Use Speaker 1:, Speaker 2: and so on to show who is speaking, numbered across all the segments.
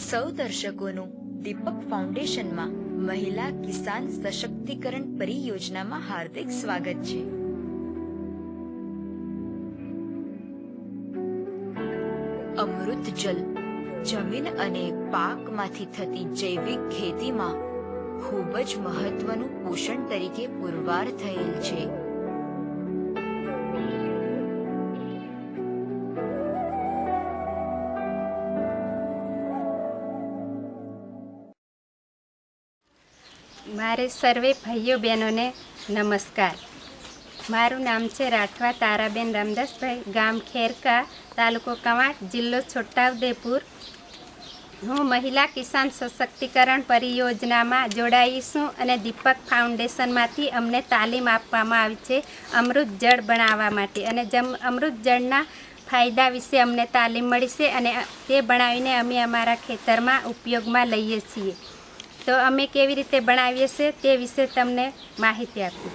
Speaker 1: સૌ દર્શકોનું દીપક ફાઉન્ડેશનમાં મહિલા કિસાન સશક્તિકરણ પરિયોજનામાં હાર્દિક સ્વાગત છે। અમૃત જલ જમીન અને પાકમાંથી થતી જૈવિક ખેતીમાં ખૂબ જ મહત્વનું પોષણ તરીકે પુરવાર થયેલ છે।
Speaker 2: મારે સર્વે ભાઈઓ બહેનોને નમસ્કાર। મારું નામ છે રાઠવા તારાબેન રામદાસભાઈ, ગામ ખેરકા, તાલુકો કવાંટ, જિલ્લો છોટાઉદેપુર। હું મહિલા કિસાન સશક્તિકરણ પરિયોજનામાં જોડાઈ છું અને દીપક ફાઉન્ડેશનમાંથી અમને તાલીમ આપવામાં આવી છે અમૃત જળ બનાવવા માટે, અને અમૃત જળના ફાયદા વિશે અમને તાલીમ મળી છે અને તે બનાવીને અમે અમારા ખેતરમાં ઉપયોગમાં લઈએ છીએ। તો અમે કેવી રીતે બનાવીએ છીએ તે વિશે તમને માહિતી આપું।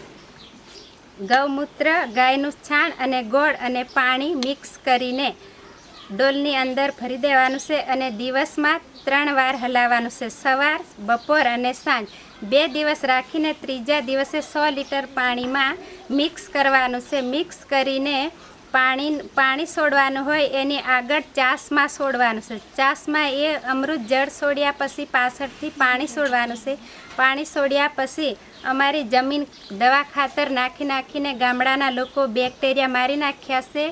Speaker 2: ગૌમૂત્ર, ગાયનું છાણ અને ગોળ અને પાણી મિક્સ કરીને ડોલની અંદર ભરી દેવાનું છે અને દિવસમાં 3 વાર હલાવવાનું છે, સવાર, બપોર અને સાંજ। 2 દિવસ રાખીને ત્રીજા દિવસે 100 લીટર પાણીમાં મિક્સ કરવાનું છે। મિક્સ કરીને પાણી છોડવાનું હોય એની આગળ ચાસમાં છોડવાનું છે। ચાસમાં એ અમૃત જળ છોડ્યા પછી પાછળથી પાણી છોડવાનું છે। પાણી છોડ્યા પછી અમારી જમીન દવા ખાતર નાખીને ગામડાના લોકો બેક્ટેરિયા મારી નાખ્યા છે,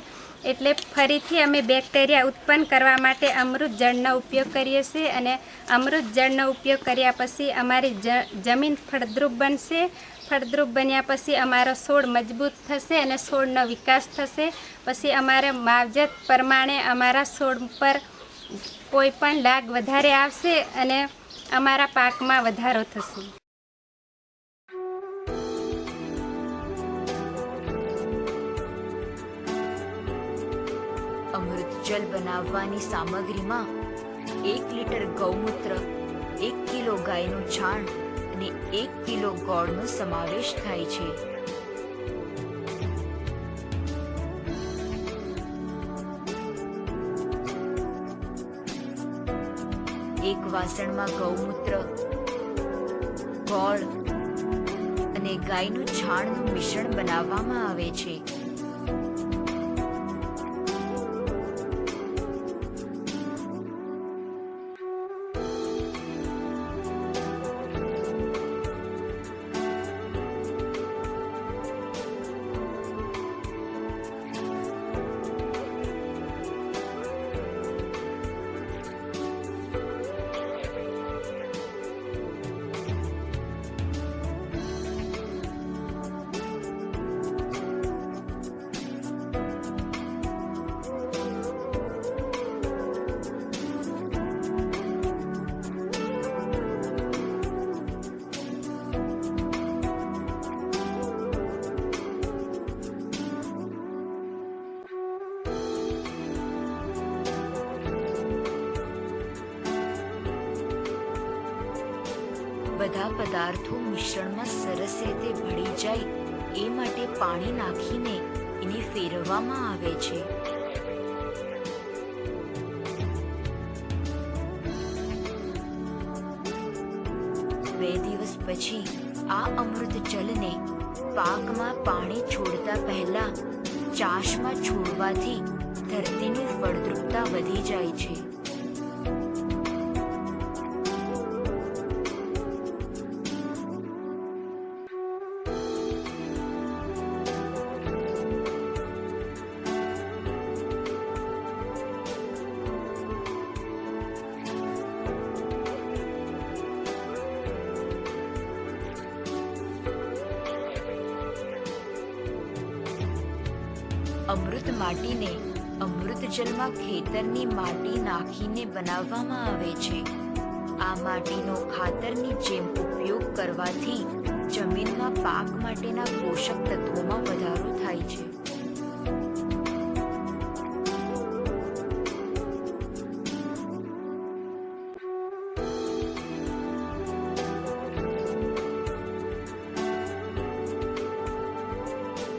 Speaker 2: એટલે ફરીથી અમે બેક્ટેરિયા ઉત્પન્ન કરવા માટે અમૃત જળનો ઉપયોગ કરીએ છીએ અને અમૃત જળનો ઉપયોગ કર્યા પછી અમારી જમીન ફળદ્રુપ બનશે। ફળદ્રુપ બન્યા પછી અમારો છોડ મજબૂત થશે અને છોડનો વિકાસ થશે। પછી અમારે માવજત પ્રમાણે અમારા છોડ પર કોઈ પણ લાગ વધારે આવશે અને અમારા પાકમાં વધારો થશે।
Speaker 1: અમૃત જલ બનાવવાની સામગ્રીમાં 1 લીટર ગૌમૂત્ર, 1 કિલો ગાયનું છાણ અને 1 કિલો ગોળનો સમાવેશ થાય છે। એક વાસણમાં ગૌમૂત્ર, ગોળ અને ગાયનું છાણનું મિશ્રણ બનાવવામાં આવે છે। બધા પદાર્થો મિશ્રણમાં સરસ રીતે ભળી જાય એ માટે પાણી નાખીને એને ફેરવવામાં આવે છે। બે દિવસ પછી આ અમૃત જલને પાકમાં પાણી છોડતા પહેલા ચાશમાં છોડવાથી ધરતીની ફળદ્રુપતા વધી જાય છે। અમૃત માટીને અમૃત જલમાં ખેતરની માટી નાખીને બનાવવામાં આવે છે। આ માટીનો ખાતરની જેમ ઉપયોગ કરવાથી જમીનમાં પાક માટેના પોષક તત્વોમાં વધારો થાય છે।